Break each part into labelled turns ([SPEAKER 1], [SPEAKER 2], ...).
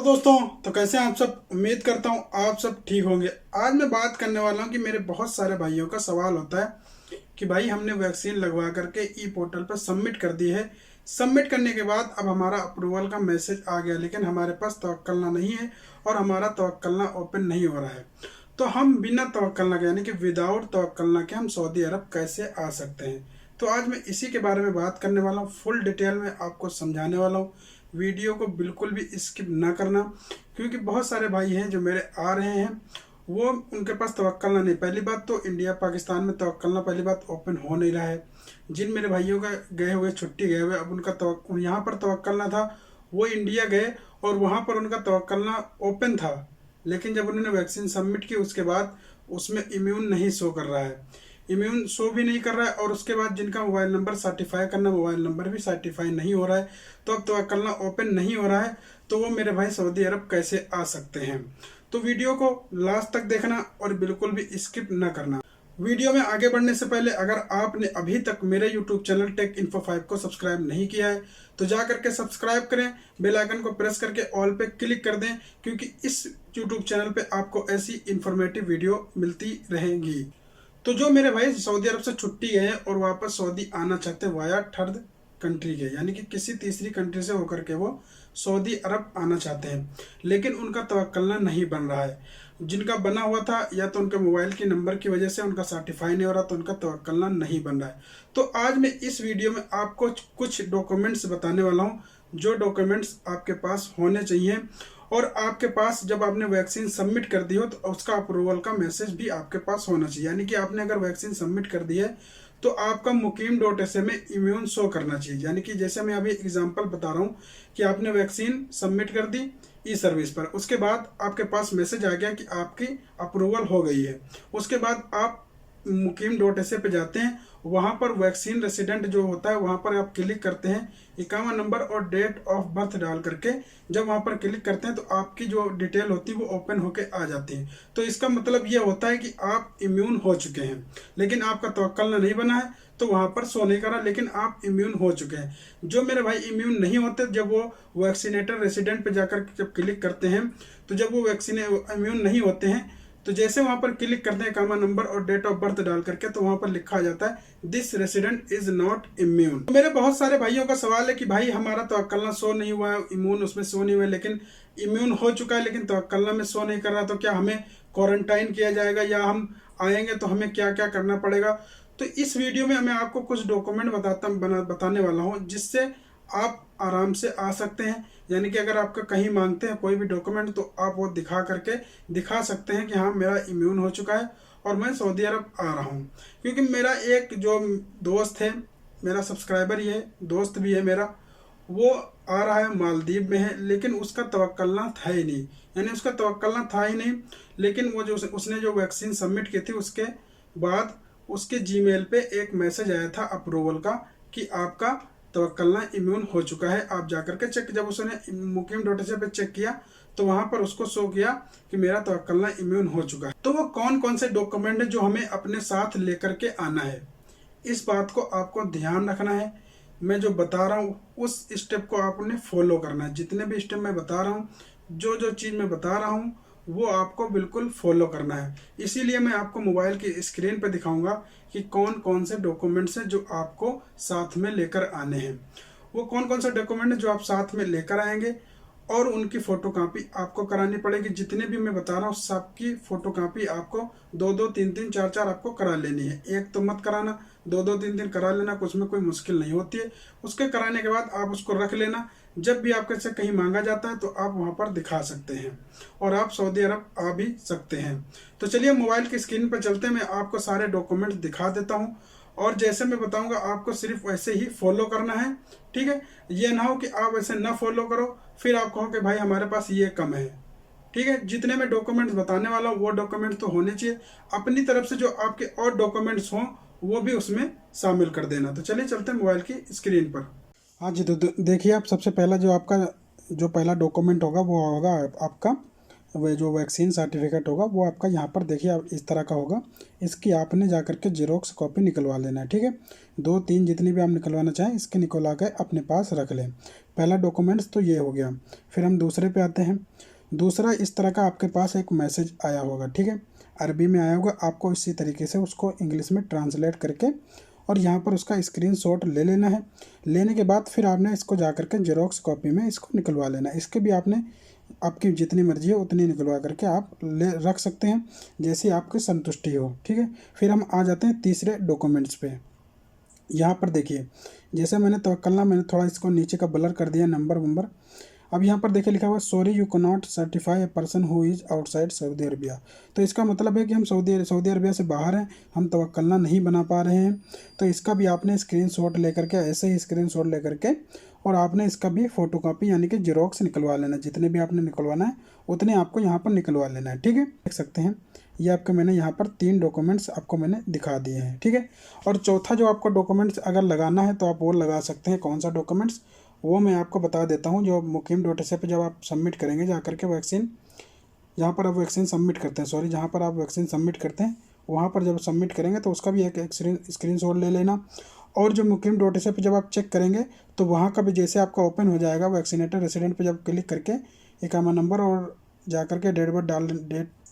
[SPEAKER 1] दोस्तों, तो कैसे हैं आप सब। उम्मीद करता हूँ आप सब ठीक होंगे। आज मैं बात करने वाला हूँ कि मेरे बहुत सारे भाइयों का सवाल होता है कि भाई हमने वैक्सीन लगवा करके ई पोर्टल पर सबमिट कर दी है। सबमिट करने के बाद अब हमारा अप्रूवल का मैसेज आ गया, लेकिन हमारे पास तवक्कलना नहीं है और हमारा तवक्कलना ओपन नहीं हो रहा है। तो हम बिना तवक्कलना के यानी कि विदाउट तवक्कलना के हम सऊदी अरब कैसे आ सकते हैं। तो आज मैं इसी के बारे में बात करने वाला हूँ, फुल डिटेल में आपको समझाने वाला हूँ। वीडियो को बिल्कुल भी स्किप ना करना, क्योंकि बहुत सारे भाई हैं जो मेरे आ रहे हैं, वो उनके पास तवक्कलना नहीं। पहली बात तो इंडिया पाकिस्तान में तवक्कलना पहली बात ओपन हो नहीं रहा है। जिन मेरे भाइयों का गए हुए छुट्टी गए हुए, अब उनका यहाँ पर तवक्कलना था, वो इंडिया गए और वहाँ पर उनका तवक्कलना ओपन था, लेकिन जब उन्होंने वैक्सीन सबमिट की उसके बाद उसमें इम्यून नहीं शो कर रहा है, इम्यून शो भी नहीं कर रहा है। और उसके बाद जिनका मोबाइल नंबर सर्टिफाई करना, मोबाइल नंबर भी सर्टिफाई नहीं हो रहा है। तो अब तवक्कलना ओपन नहीं हो रहा है, तो वो मेरे भाई सऊदी अरब कैसे आ सकते हैं। तो वीडियो को लास्ट तक देखना और बिल्कुल भी स्किप न करना। वीडियो में आगे बढ़ने से पहले अगर आपने अभी तक मेरे यूट्यूब चैनल टेक इन्फो 5 को सब्सक्राइब नहीं किया है तो जा करके सब्सक्राइब करें, बेल आइकन को प्रेस करके ऑल पे क्लिक कर दें, क्योंकि इस यूट्यूब चैनल पे आपको ऐसी इंफॉर्मेटिव वीडियो मिलती रहेंगी। तो जो मेरे भाई सऊदी अरब से छुट्टी गए हैं और वापस सऊदी आना चाहते हैं वाया थर्ड कंट्री के, यानी कि किसी तीसरी कंट्री से होकर के वो सऊदी अरब आना चाहते हैं, लेकिन उनका तवक्कलना नहीं बन रहा है। जिनका बना हुआ था या तो उनके मोबाइल की नंबर की वजह से उनका सर्टिफाई नहीं हो रहा, तो उनका तवक्कलना नहीं बन रहा है। तो आज मैं इस वीडियो में आपको कुछ डॉक्यूमेंट्स बताने वाला हूँ, जो डॉक्यूमेंट्स आपके पास होने चाहिए। और आपके पास जब आपने वैक्सीन सबमिट कर दी हो तो उसका अप्रूवल का मैसेज भी आपके पास होना चाहिए। यानी कि आपने अगर वैक्सीन सबमिट कर दी है तो आपका mukim.sa में इम्यून शो करना चाहिए। यानी कि जैसे मैं अभी एग्जांपल बता रहा हूँ कि आपने वैक्सीन सबमिट कर दी ई सर्विस पर, उसके बाद आपके पास मैसेज आ गया कि आपकी अप्रूवल हो गई है। उसके बाद आप mukim.sa पे जाते हैं, वहाँ पर वैक्सीन रेसिडेंट जो होता है वहाँ पर आप क्लिक करते हैं, इकामा नंबर और डेट ऑफ बर्थ डाल करके जब वहाँ पर क्लिक करते हैं तो आपकी जो डिटेल होती है वो ओपन होके आ जाती है। तो इसका मतलब ये होता है कि आप इम्यून हो चुके हैं, लेकिन आपका तवक्कलना नहीं बना है तो वहाँ पर शो नहीं करा, लेकिन आप इम्यून हो चुके हैं। जो मेरे भाई इम्यून नहीं होते, जब वो वैक्सीनेटर रेसिडेंट पे जाकर जब क्लिक करते हैं, तो जब वो वैक्सीन इम्यून नहीं होते हैं तो जैसे वहां पर क्लिक करते हैं कामा नंबर और डेट ऑफ बर्थ डाल करके, तो वहां पर लिखा आ जाता है this resident is not immune. तो मेरे बहुत सारे भाइयों का सवाल है कि भाई हमारा तवक्कलना शो नहीं हुआ है, इम्यून उसमें शो नहीं हुआ है, लेकिन इम्यून हो चुका है लेकिन तवक्कलना में शो नहीं कर रहा, तो क्या हमें क्वारंटाइन किया जाएगा या हम आएंगे तो हमें क्या क्या करना पड़ेगा। तो इस वीडियो में मैं आपको कुछ डॉक्यूमेंट बताने वाला हूँ जिससे आप आराम से आ सकते हैं। यानी कि अगर आपका कहीं मांगते हैं कोई भी डॉक्यूमेंट तो आप वो दिखा सकते हैं कि हाँ मेरा इम्यून हो चुका है और मैं सऊदी अरब आ रहा हूँ। क्योंकि मेरा एक जो दोस्त है, मेरा सब्सक्राइबर ही है, दोस्त भी है मेरा, वो आ रहा है मालदीव में है, लेकिन उसका तवक्कलना था ही नहीं। यानी उसका तवक्कलना था ही नहीं, लेकिन वो जो उसने जो वैक्सीन सबमिट की थी उसके बाद उसके जीमेल पे एक मैसेज आया था अप्रूवल का कि आपका तवक्कलना इम्यून हो चुका है, आप जाकर के चेक। जब उसने mukim.sa पे चेक किया तो वहां पर उसको शो किया कि मेरा तवक्कलना इम्यून हो चुका है। तो वो कौन कौन से डॉक्यूमेंट है जो हमें अपने साथ लेकर के आना है, इस बात को आपको ध्यान रखना है। मैं जो बता रहा हूँ उस स्टेप को आपने फॉलो करना है। जितने भी स्टेप मैं बता रहा हूँ, जो जो चीज़ मैं बता रहा हूँ वो आपको बिल्कुल फॉलो करना है। इसीलिए मैं आपको मोबाइल की स्क्रीन पर दिखाऊंगा कि कौन कौन से डॉक्यूमेंट्स हैं जो आपको साथ में लेकर आने हैं। वो कौन कौन से डॉक्यूमेंट हैं जो आप साथ में लेकर आएंगे और उनकी फ़ोटो कापी आपको करानी पड़ेगी। जितने भी मैं बता रहा हूँ सबकी फ़ोटो कापी आपको 2-2, 3-3, 4-4 आपको करा लेनी है। एक तो मत कराना, 2-2, 3-3 करा लेना, कुछ में कोई मुश्किल नहीं होती है। उसके कराने के बाद आप उसको रख लेना, जब भी आपके से कहीं मांगा जाता है तो आप वहाँ पर दिखा सकते हैं और आप सऊदी अरब आ भी सकते हैं। तो चलिए मोबाइल की स्क्रीन पर चलते हैं, मैं आपको सारे डॉक्यूमेंट्स दिखा देता हूँ और जैसे मैं बताऊंगा आपको सिर्फ वैसे ही फॉलो करना है। ठीक है, ये ना हो कि आप वैसे ना फॉलो करो फिर आप कहो कि भाई हमारे पास ये कम है। ठीक है, जितने मैं डॉक्यूमेंट्स बताने वाला हूँ वो डॉक्यूमेंट्स तो होने चाहिए। अपनी तरफ से जो आपके और डॉक्यूमेंट्स हों वो भी उसमें शामिल कर देना। तो चलिए चलते हैं मोबाइल की स्क्रीन पर। हाँ जी, तो देखिए आप सबसे पहला जो आपका जो पहला डॉक्यूमेंट होगा वो होगा आपका वह जो वैक्सीन सर्टिफिकेट होगा, वो आपका यहाँ पर देखिए आप इस तरह का होगा। इसकी आपने जा करके जेरोक्स कॉपी निकलवा लेना है। ठीक है, 2-3 जितनी भी आप निकलवाना चाहें इसके निकलवा के अपने पास रख लें। पहला डॉक्यूमेंट्स तो ये हो गया। फिर हम दूसरे पे आते हैं। दूसरा, इस तरह का आपके पास एक मैसेज आया होगा, ठीक है, अरबी में आया होगा। आपको इसी तरीके से उसको इंग्लिश में ट्रांसलेट करके और यहाँ पर उसका स्क्रीनशॉट ले लेना है। लेने के बाद फिर आपने इसको जा करके जेरोक्स कॉपी में इसको निकलवा लेना है। इसके भी आपने आपकी जितनी मर्जी है उतनी निकलवा करके आप ले रख सकते हैं, जैसी आपकी संतुष्टि हो, ठीक है। फिर हम आ जाते हैं तीसरे डॉक्यूमेंट्स पे। यहाँ पर देखिए, जैसे मैंने तवक्कलना, मैंने थोड़ा इसको नीचे का ब्लर कर दिया, नंबर वंबर। अब यहाँ पर देखिए लिखा हुआ sorry you can not certify a person who is outside Saudi Arabia. तो इसका मतलब है कि हम सऊदी अरबिया से बाहर हैं, हम तवक्कलना नहीं बना पा रहे हैं। तो इसका भी आपने स्क्रीनशॉट लेकर के, ऐसे ही स्क्रीनशॉट लेकर के, और आपने इसका भी फोटोकॉपी यानी कि जेरोक्स निकलवा लेना। जितने भी आपने निकलवाना है उतने आपको यहाँ पर निकलवा लेना है, ठीक है। देख सकते हैं ये आपके मैंने यहाँ पर 3 डॉक्यूमेंट्स आपको मैंने दिखा दिए हैं, ठीक है। और चौथा जो आपको डॉक्यूमेंट्स अगर लगाना है तो आप वो लगा सकते हैं। कौन सा डॉक्यूमेंट्स, वो मैं आपको बता देता हूँ। जो mukim.sa पे जब आप सबमिट करेंगे जा करके वैक्सीन, जहाँ पर आप वैक्सीन सबमिट करते हैं, सॉरी, जहाँ पर आप वैक्सीन सबमिट करते हैं वहाँ पर जब सबमिट करेंगे तो उसका भी एक स्क्रीनशॉट ले लेना। और जो mukim.sa पे जब आप चेक करेंगे तो वहाँ का भी जैसे आपका ओपन हो जाएगा, वैक्सीनेटर रेसिडेंट पे जब क्लिक करके इकामा नंबर और जा करके डेट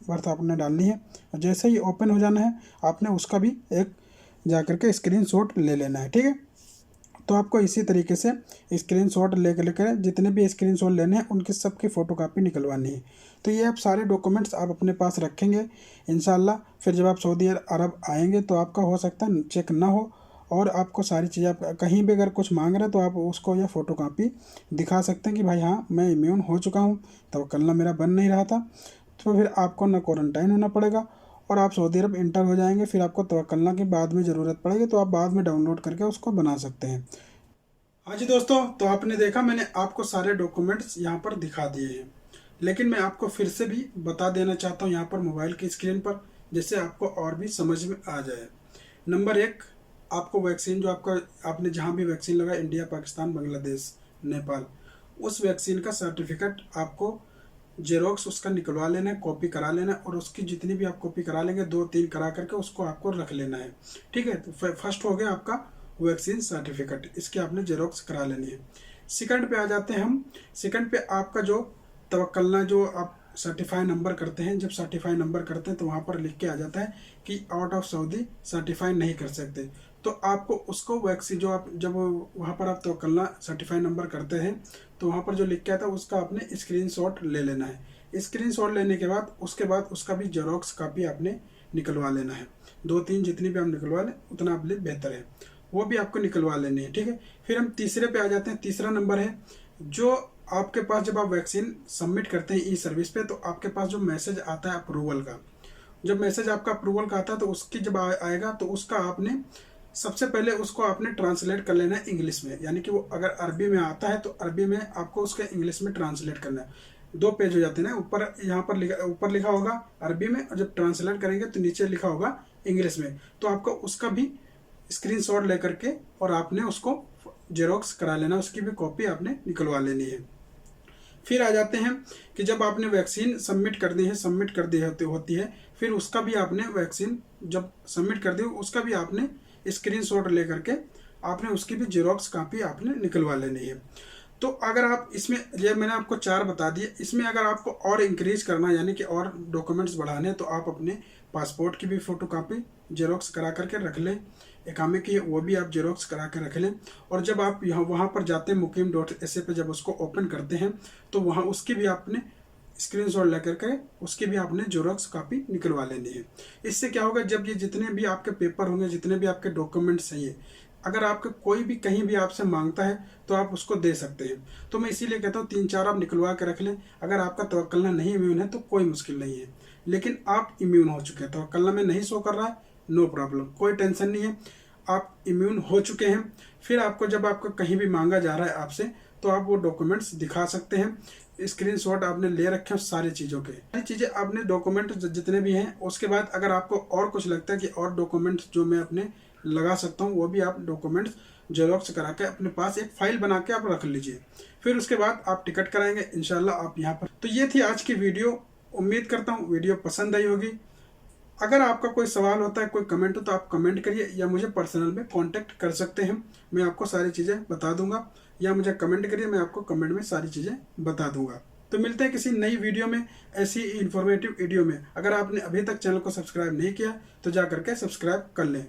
[SPEAKER 1] बर्थ आपने डालनी है, और जैसे ही ओपन हो जाना है आपने उसका भी एक जा करके स्क्रीनशॉट ले लेना है, ठीक है। तो आपको इसी तरीके से स्क्रीनशॉट लेकर जितने भी स्क्रीनशॉट लेने हैं उनकी सबकी फ़ोटोकॉपी निकलवानी है। तो ये आप सारे डॉक्यूमेंट्स आप अपने पास रखेंगे इंशाल्लाह। फिर जब आप सऊदी अरब आएंगे तो आपका हो सकता है चेक ना हो, और आपको सारी चीज़ें, आप कहीं भी अगर कुछ मांग रहे हैं तो आप उसको यह फ़ोटोकॉपी दिखा सकते हैं कि भाई हाँ मैं इम्यून हो चुका हूँ, तवक्कलना मेरा बन नहीं रहा था। तो फिर आपको ना क्वारंटाइन होना पड़ेगा और आप सऊदी अरब इंटर हो जाएंगे। फिर आपको तवक्कलना की बाद में ज़रूरत पड़ेगी तो आप बाद में डाउनलोड करके उसको बना सकते हैं। हाँ जी दोस्तों, तो आपने देखा मैंने आपको सारे डॉक्यूमेंट्स यहाँ पर दिखा दिए हैं, लेकिन मैं आपको फिर से भी बता देना चाहता हूँ यहाँ पर मोबाइल की स्क्रीन पर, जिससे आपको और भी समझ में आ जाए। नंबर 1, आपको वैक्सीन जो आपने जहाँ भी वैक्सीन लगा, इंडिया, पाकिस्तान, बांग्लादेश, नेपाल, उस वैक्सीन का सर्टिफिकेट आपको जेरोक्स उसका निकलवा लेना है, कॉपी करा लेना है। और उसकी जितनी भी आप कॉपी करा लेंगे 2-3 करा करके उसको आपको रख लेना है, ठीक है। तो फर्स्ट हो गया आपका वैक्सीन सर्टिफिकेट, इसकी आपने जेरोक्स करा लेनी है। सेकंड पे आ जाते हैं हम। सेकंड पे आपका जो तवक्कलना जो आप सर्टिफाई नंबर करते हैं, जब सर्टिफाई नंबर करते हैं तो वहाँ पर लिख के आ जाता है कि आउट ऑफ सऊदी सर्टिफाई नहीं कर सकते। तो आपको उसको वैक्सीन जो आप जब वहाँ पर आप तवक्कलना सर्टिफाई नंबर करते हैं तो वहाँ पर जो लिख के आता है उसका आपने स्क्रीनशॉट ले लेना है। स्क्रीनशॉट लेने के बाद उसका भी जेरोक्स कॉपी आपने निकलवा लेना है। 2-3 जितनी भी आप निकलवा लें उतना आप लिए बेहतर है, वो भी आपको निकलवा लेनी है, ठीक है। फिर हम तीसरे पे आ जाते हैं। तीसरा नंबर है जो आपके पास जब आप वैक्सीन सबमिट करते हैं ई सर्विस पे, तो आपके पास जो मैसेज आता है अप्रूवल का, जब मैसेज आपका अप्रूवल का आता है तो उसकी जब आएगा तो उसका आपने सबसे पहले उसको आपने ट्रांसलेट कर लेना है इंग्लिश में। यानी कि वो अगर अरबी में आता है तो अरबी में आपको उसके इंग्लिश में ट्रांसलेट करना है। 2 पेज हो जाते हैं ना, ऊपर यहाँ पर ऊपर लिखा होगा अरबी में, और जब ट्रांसलेट करेंगे तो नीचे लिखा होगा इंग्लिश में। तो आपको उसका भी स्क्रीनशॉट लेकर के और आपने उसको जेरोक्स करा लेना, उसकी भी कॉपी आपने निकलवा लेनी है। फिर आ जाते हैं कि जब आपने वैक्सीन सबमिट कर दी होती है, फिर उसका भी आपने वैक्सीन जब सबमिट कर दी उसका भी आपने स्क्रीनशॉट लेकर के आपने उसकी भी जेरोक्स कॉपी आपने निकलवा लेनी है। तो अगर आप इसमें, ये मैंने आपको 4 बता दिए, इसमें अगर आपको और इंक्रीज करना यानी कि और डॉक्यूमेंट्स बढ़ाने तो आप अपने पासपोर्ट की भी फ़ोटोकॉपी जेरोक्स करा करके रख लें, इकामे की वो भी आप जेरोक्स करा के रख लें। और जब आप वहाँ पर जाते हैं mukim.sa पे जब उसको ओपन करते हैं तो वहाँ उसकी भी आपने स्क्रीनशॉट लेकर के उसकी भी आपने जेरोक्स कॉपी निकलवा लेनी है। इससे क्या होगा, जब ये जितने भी आपके पेपर होंगे, जितने भी आपके डॉक्यूमेंट्स हैं, ये अगर आपके कोई भी कहीं भी आपसे मांगता है तो आप उसको दे सकते हैं। तो मैं इसीलिए कहता हूँ 3-4 आप निकलवा के रख लें। अगर आपका तवक्कलना नहीं इम्यून है तो कोई मुश्किल नहीं है, लेकिन आप इम्यून हो चुके हैं, तवक्कलना में नहीं शो कर रहा है, नो प्रॉब्लम, कोई टेंशन नहीं है, आप इम्यून हो चुके हैं। फिर आपको जब आपको कहीं भी मांगा जा रहा है आपसे तो आप वो डॉक्यूमेंट्स दिखा सकते हैं। स्क्रीनशॉट आपने ले रखे हैं सारी चीज़ों के, सारी चीज़ें आपने डॉक्यूमेंट जितने भी हैं। उसके बाद अगर आपको और कुछ लगता है कि और डॉक्यूमेंट्स जो मैं अपने लगा सकता हूँ, वो भी आप डॉक्यूमेंट्स जेरोक्स करा के अपने पास एक फाइल बना के आप रख लीजिए। फिर उसके बाद आप टिकट कराएंगे इंशाल्लाह आप यहाँ पर। तो ये थी आज की वीडियो, उम्मीद करता हूँ वीडियो पसंद आई होगी। अगर आपका कोई सवाल होता है, कोई कमेंट हो तो आप कमेंट करिए या मुझे पर्सनल में कांटेक्ट कर सकते हैं, मैं आपको सारी चीज़ें बता दूंगा। या मुझे कमेंट करिए, मैं आपको कमेंट में सारी चीज़ें बता दूंगा। तो मिलते हैं किसी नई वीडियो में, ऐसी इन्फॉर्मेटिव वीडियो में। अगर आपने अभी तक चैनल को सब्सक्राइब नहीं किया तो जा करके सब्सक्राइब कर लें।